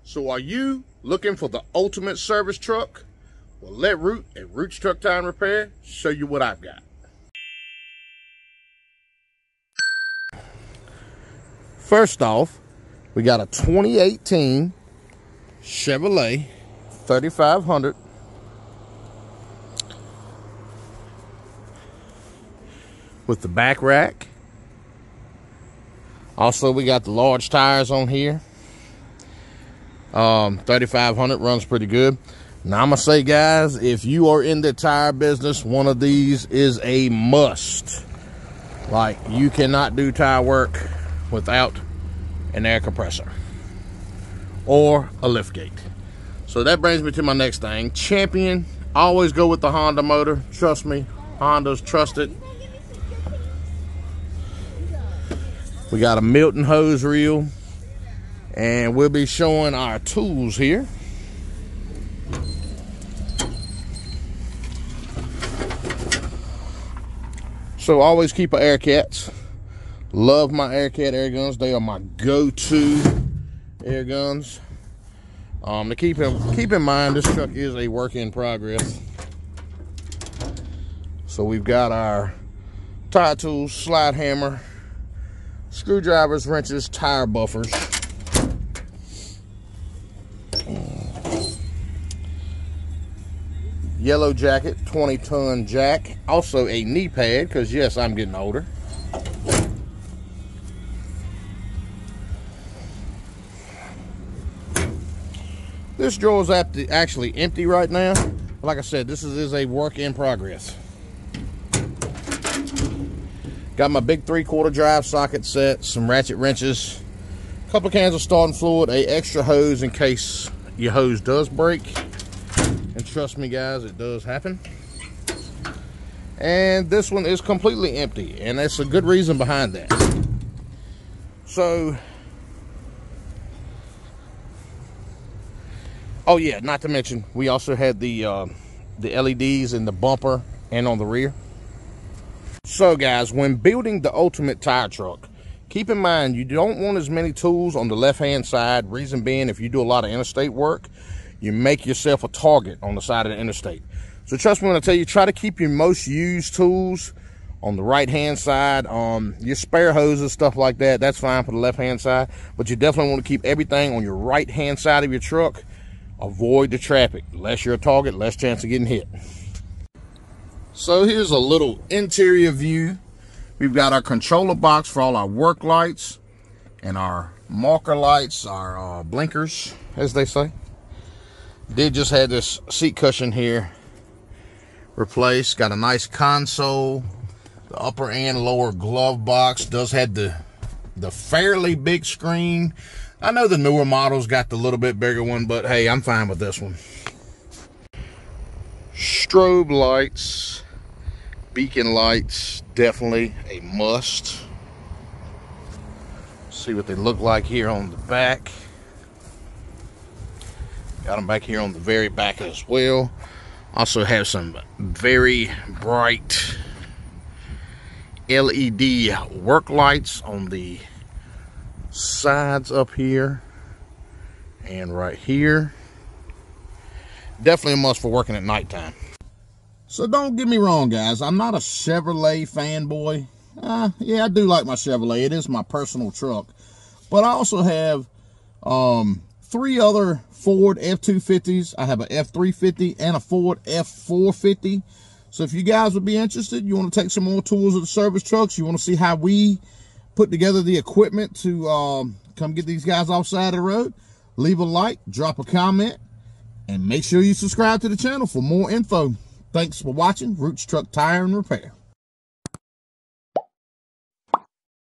So are you looking for the ultimate service truck? Well, let Root at Root's Truck Tire and Repair show you what I've got. First off, we got a 2018 Chevrolet 3500 with the back rack. Also, we got the large tires on here. 3500 runs pretty good. Now, I'm gonna say, guys, if you are in the tire business, one of these is a must. Like, you cannot do tire work without an air compressor or a lift gate. So that brings me to my next thing. Champion, always go with the Honda motor. Trust me, Honda's trusted. We got a Milton Hose Reel, and we'll be showing our tools here. So always keep an Aircats. Love my Aircat air guns. They are my go-to air guns. To keep in mind, this truck is a work in progress. So we've got our tire tools, slide hammer, screwdrivers, wrenches, tire buffers. Yellow jacket, 20-ton jack. Also a knee pad, because yes, I'm getting older. This drawer is actually empty right now. Like I said, this is a work in progress. Got my big 3/4 drive socket set, some ratchet wrenches, a couple of cans of starting fluid, a extra hose in case your hose does break. And trust me, guys, it does happen. And this one is completely empty, and that's a good reason behind that. So, oh yeah, not to mention, we also had the LEDs in the bumper and on the rear. So guys, when building the ultimate tire truck, keep in mind you don't want as many tools on the left-hand side. Reason being, if you do a lot of interstate work, you make yourself a target on the side of the interstate. So trust me when I tell you, try to keep your most used tools on the right-hand side. Your spare hoses, stuff like that, that's fine for the left-hand side. But you definitely want to keep everything on your right-hand side of your truck. Avoid the traffic. Less you're a target, less chance of getting hit. So here's a little interior view. We've got our controller box for all our work lights and our marker lights, our blinkers, as they say. Did just have this seat cushion here replaced. Got a nice console. The upper and lower glove box does have the fairly big screen. I know the newer models got the little bit bigger one, but hey, I'm fine with this one. Strobe lights, beacon lights, definitely a must. See what they look like here on the back. Got them back here on the very back as well. Also have some very bright LED work lights on the sides up here and right here. Definitely a must for working at nighttime. So don't get me wrong, guys, I'm not a Chevrolet fanboy. Yeah, I do like my Chevrolet. It is my personal truck. But I also have 3 other Ford F-250s. I have an F-350 and a Ford F-450. So if you guys would be interested, you want to take some more tours of the service trucks, you want to see how we put together the equipment to come get these guys off the side of the road, leave a like, drop a comment, and make sure you subscribe to the channel for more info. Thanks for watching Root's Truck Tire and Repair.